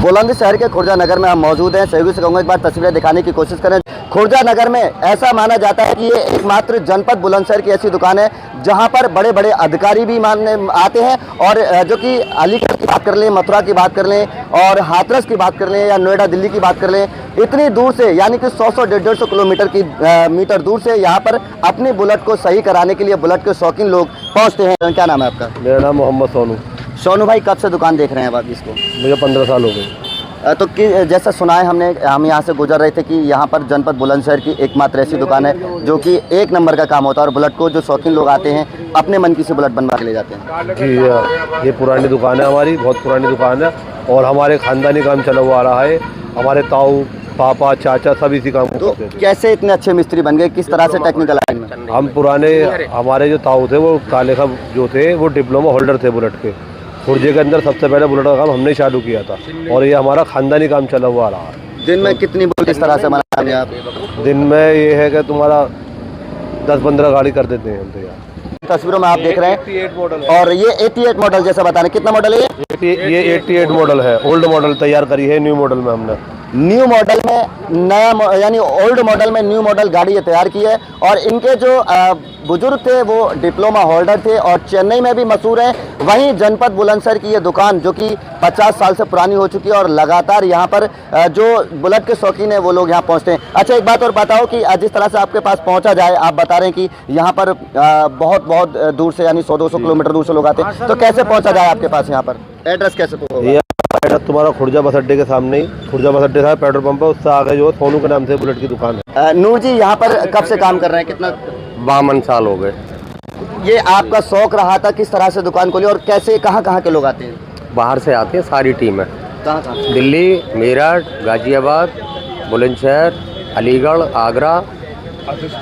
बुलंदशहर के खुर्जा नगर में हम मौजूद हैं। सहयोगी से कहूँगा एक बार तस्वीरें दिखाने की कोशिश करें। खुर्जा नगर में ऐसा माना जाता है कि ये एकमात्र जनपद बुलंदशहर की ऐसी दुकान है जहां पर बड़े बड़े अधिकारी भी मानने आते हैं, और जो कि अलीगढ़ की बात कर लें, मथुरा की बात कर लें और हाथरस की बात कर लें या नोएडा दिल्ली की बात कर लें, इतनी दूर से यानी कि 100 150 किलोमीटर की मीटर दूर से यहाँ पर अपनी बुलेट को सही कराने के लिए बुलेट के शौकीन लोग पहुँचते हैं। क्या नाम है आपका? मेरा नाम मोहम्मद सोनू। सोनू भाई, कब से दुकान देख रहे हैं आप इसको? मुझे 15 साल हो गए। तो जैसा सुना है हम यहाँ से गुजर रहे थे कि यहाँ पर जनपद बुलंदशहर की एकमात्र ऐसी दुकान है जो कि एक नंबर का काम होता है, और बुलेट को जो शौकीन लोग आते हैं अपने मन की से बुलेट बनवा के ले जाते हैं। जी, ये पुरानी दुकान है हमारी, बहुत पुरानी दुकान है और हमारे ख़ानदानी काम चला हुआ आ रहा है। हमारे ताऊ, पापा, चाचा सब इसी काम को करते थे। कैसे इतने अच्छे मिस्त्री बन गए, किस तरह से टेक्निकल लाइन में? हम पुराने, हमारे जो ताऊ थे वो काले साहब जो थे वो डिप्लोमा होल्डर थे बुलेट के। खुर्जे के अंदर सबसे पहले बुलेट का काम हमने चालू किया था और ये हमारा ख़ानदानी काम चला हुआ आ रहा है। दिन में कितनी बुलेट इस तरह से बनाते हैं आप? दिन में ये है कि तुम्हारा 10-15 गाड़ी कर देते हैं हम तो यार। तस्वीरों में आप देख रहे हैं 88 मॉडल है। और ये 88 मॉडल जैसा बता रहे, कितना मॉडल है ये 88 मॉडल है। ओल्ड मॉडल तैयार करी है न्यू मॉडल में हमने। न्यू मॉडल में नया यानी ओल्ड मॉडल में न्यू मॉडल गाड़ी ये तैयार की है। और इनके जो बुजुर्ग थे वो डिप्लोमा होल्डर थे और चेन्नई में भी मशहूर है। वहीं जनपद बुलंदशहर की ये दुकान जो कि 50 साल से पुरानी हो चुकी है और लगातार यहाँ पर जो बुलेट के शौकीन है वो लोग यहाँ पहुँचते हैं। अच्छा, एक बात और बताओ कि जिस तरह से आपके पास पहुँचा जाए, आप बता रहे हैं कि यहाँ पर बहुत दूर से यानी 100-200 किलोमीटर दूर से लोग आते हैं, तो कैसे पहुँचा जाए आपके पास? यहाँ पर एड्रेस कैसे होगा? तुम्हारा खुर्जा बस अड्डे के सामने ही, खुर्जा बस अड्डे से पेट्रोल पंप है, उससे आगे जो सोनू के नाम से बुलेट की दुकान है। नूर जी, यहाँ पर कब से काम कर रहे हैं? कितना? 52 साल हो गए। ये आपका शौक रहा था, किस तरह से दुकान खोली और कैसे, कहाँ के लोग आते हैं? बाहर से आते हैं, सारी टीम है। कहाँ? दिल्ली, मेरठ, गाजियाबाद, बुलंदशहर, अलीगढ़, आगरा,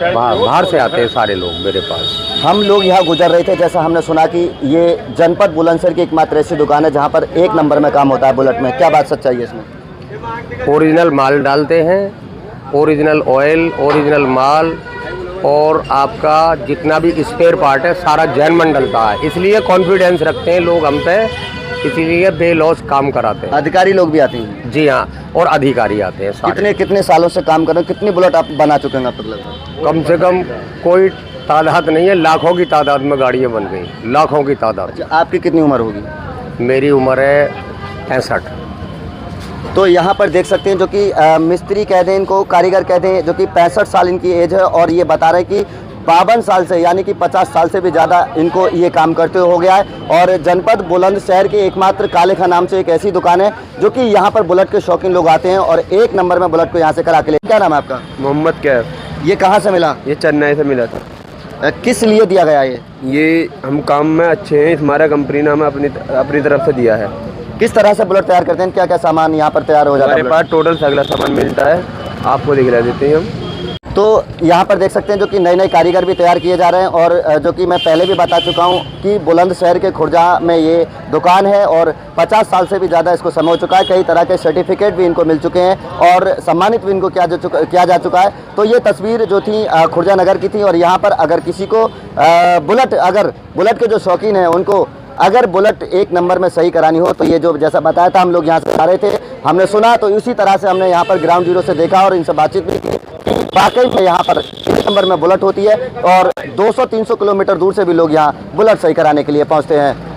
बाहर से आते हैं सारे लोग मेरे पास। हम लोग यहाँ गुजर रहे थे, जैसा हमने सुना कि ये जनपद बुलंदशहर की एकमात्र ऐसी दुकान है जहाँ पर एक नंबर में काम होता है बुलेट में। क्या बात सच्चाई है इसमें? ओरिजिनल माल डालते हैं, ओरिजिनल ऑयल, ओरिजिनल माल, और आपका जितना भी स्पेयर पार्ट है सारा जैन डलता है। इसलिए कॉन्फिडेंस रखते हैं लोग हम पे, इसीलिए बेलॉस काम कराते हैं। अधिकारी लोग भी आते हैं? जी हाँ, और अधिकारी आते हैं सारे। कितने सालों से काम कर रहे हैं? कितनी बुलेट आप बना चुके हैं अब तक? कम से कम कोई तादाद नहीं है, लाखों की तादाद में गाड़ियाँ बन गई, लाखों की तादाद। अच्छा, आपकी कितनी उम्र होगी? मेरी उम्र है 65। तो यहाँ पर देख सकते हैं जो कि मिस्त्री कह दें इनको, कारीगर कह दें, जो कि 65 साल इनकी एज है और ये बता रहे हैं कि 52 साल से यानी कि 50 साल से भी ज़्यादा इनको ये काम करते हो गया है। और जनपद बुलंदशहर के एकमात्र काले खां नाम से एक ऐसी दुकान है जो कि यहाँ पर बुलेट के शौकीन लोग आते हैं और एक नंबर में बुलेट को यहाँ से करा के ले। क्या नाम है आपका? मोहम्मद कैफ। ये कहाँ से मिला? ये चेन्नई से मिला था। किस लिए दिया गया ये हम काम में अच्छे हैं, हमारा कंपनी ने हमें अपनी तरफ से दिया है। किस तरह से बुलेट तैयार करते हैं? क्या क्या सामान यहाँ पर तैयार हो जाता है? हमारे पास टोटल सगला सामान मिलता है, आपको दिखला देते हैं हम। तो यहाँ पर देख सकते हैं जो कि नए कारीगर भी तैयार किए जा रहे हैं। और जो कि मैं पहले भी बता चुका हूँ कि बुलंदशहर के खुर्जा में ये दुकान है और 50 साल से भी ज़्यादा इसको समय हो चुका है। कई तरह के सर्टिफिकेट भी इनको मिल चुके हैं और सम्मानित भी इनको किया जा चुका है। तो ये तस्वीर जो थी खुर्जा नगर की थी। और यहाँ पर अगर किसी को बुलेट के जो शौकीन हैं उनको अगर बुलेट एक नंबर में सही करानी हो तो ये जो जैसा बताया था, हम लोग यहाँ से आ रहे थे, हमने सुना तो इसी तरह से हमने यहाँ पर ग्राउंड जीरो से देखा और इनसे बातचीत भी की। वाकई में यहाँ पर एक नंबर में बुलेट होती है और 200-300 किलोमीटर दूर से भी लोग यहाँ बुलेट सही कराने के लिए पहुँचते हैं।